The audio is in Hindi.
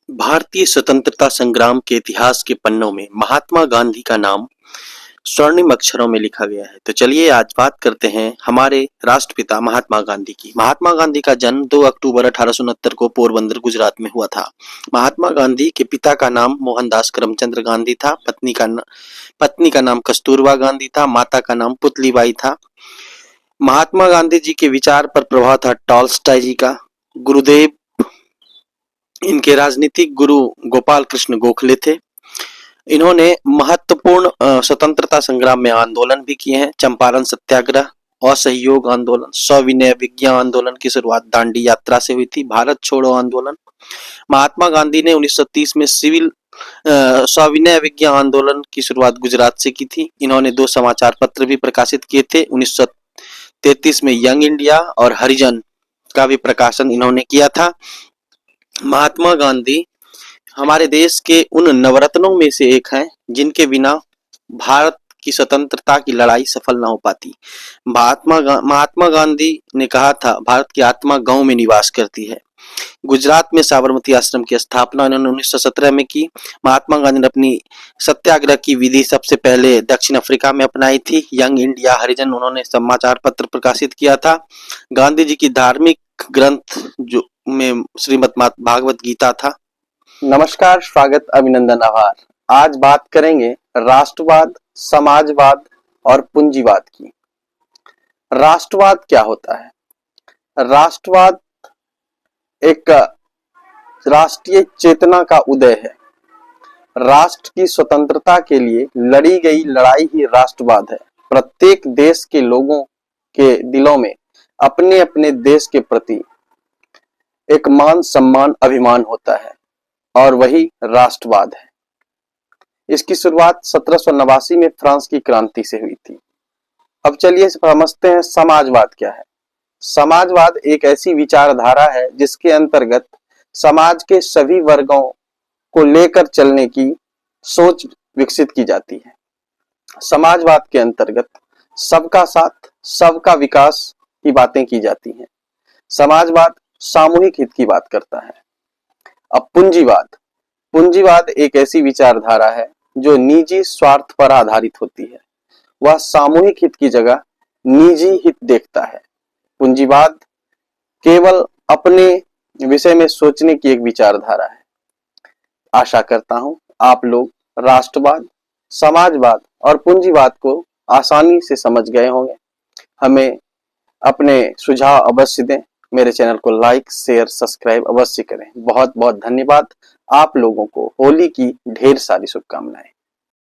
भारतीय स्वतंत्रता संग्राम के इतिहास के पन्नों में महात्मा गांधी का नाम स्वर्णिम अक्षरों में लिखा गया है। तो चलिए आज बात करते हैं हमारे राष्ट्रपिता महात्मा गांधी की। महात्मा गांधी का जन्म 2 अक्टूबर 1869 को पोरबंदर गुजरात में हुआ था। महात्मा गांधी के पिता का नाम मोहनदास करमचंद गांधी था। पत्नी का नाम कस्तूरबा गांधी था। माता का नाम पुतलीबाई था। महात्मा गांधी जी के विचार पर प्रभाव था टॉल्स्टॉय जी का। गुरुदेव इनके राजनीतिक गुरु गोपाल कृष्ण गोखले थे। इन्होंने महत्वपूर्ण स्वतंत्रता संग्राम में आंदोलन भी किए हैं। चंपारण सत्याग्रह, असहयोग आंदोलन, सविनय अवज्ञा आंदोलन की शुरुआत दांडी यात्रा से हुई थी। भारत छोड़ो आंदोलन। महात्मा गांधी ने 1930 में सविनय अवज्ञा आंदोलन की शुरुआत गुजरात से की थी। इन्होंने 2 समाचार पत्र भी प्रकाशित किए थे। 1933 में यंग इंडिया और हरिजन का भी प्रकाशन इन्होंने किया था। महात्मा गांधी हमारे देश के उन नवरत्नों में से एक हैं जिनके बिना भारत की स्वतंत्रता की लड़ाई सफल ना हो पाती। महात्मा गांधी ने कहा था, भारत की आत्मा गांव में निवास करती है। गुजरात में साबरमती आश्रम की स्थापना उन्होंने 1917 में की। महात्मा गांधी ने अपनी सत्याग्रह की विधि सबसे पहले दक्षिण अफ्रीका में अपनाई थी। यंग इंडिया, हरिजन उन्होंने समाचार पत्र प्रकाशित किया था। गांधी जी की धार्मिक ग्रंथ जो में श्रीमद् भागवत गीता था। नमस्कार, स्वागत, अभिनंदन, आभार। आज बात करेंगे राष्ट्रवाद, समाजवाद और पूंजीवाद की। राष्ट्रवाद क्या होता है? राष्ट्रवाद एक राष्ट्रीय चेतना का उदय है। राष्ट्र की स्वतंत्रता के लिए लड़ी गई लड़ाई ही राष्ट्रवाद है। प्रत्येक देश के लोगों के दिलों में अपने अपने देश के प्रति एक मान सम्मान अभिमान होता है और वही राष्ट्रवाद है। इसकी शुरुआत 1789 में फ्रांस की क्रांति से हुई थी। अब चलिए समझते हैं समाजवाद क्या है। समाजवाद एक ऐसी विचारधारा है जिसके अंतर्गत समाज के सभी वर्गों को लेकर चलने की सोच विकसित की जाती है। समाजवाद के अंतर्गत सबका साथ, सबका विकास की बातें की जाती हैं। समाजवाद सामूहिक हित की बात करता है। अब पूंजीवाद एक ऐसी विचारधारा है जो निजी स्वार्थ पर आधारित होती है। वह सामूहिक हित की जगह निजी हित देखता है। पूंजीवाद केवल अपने विषय में सोचने की एक विचारधारा है। आशा करता हूं आप लोग राष्ट्रवाद, समाजवाद और पूंजीवाद को आसानी से समझ गए होंगे। हमें अपने सुझाव अवश्य दें। मेरे चैनल को लाइक, शेयर, सब्सक्राइब अवश्य करें। बहुत बहुत धन्यवाद। आप लोगों को होली की ढेर सारी शुभकामनाएं।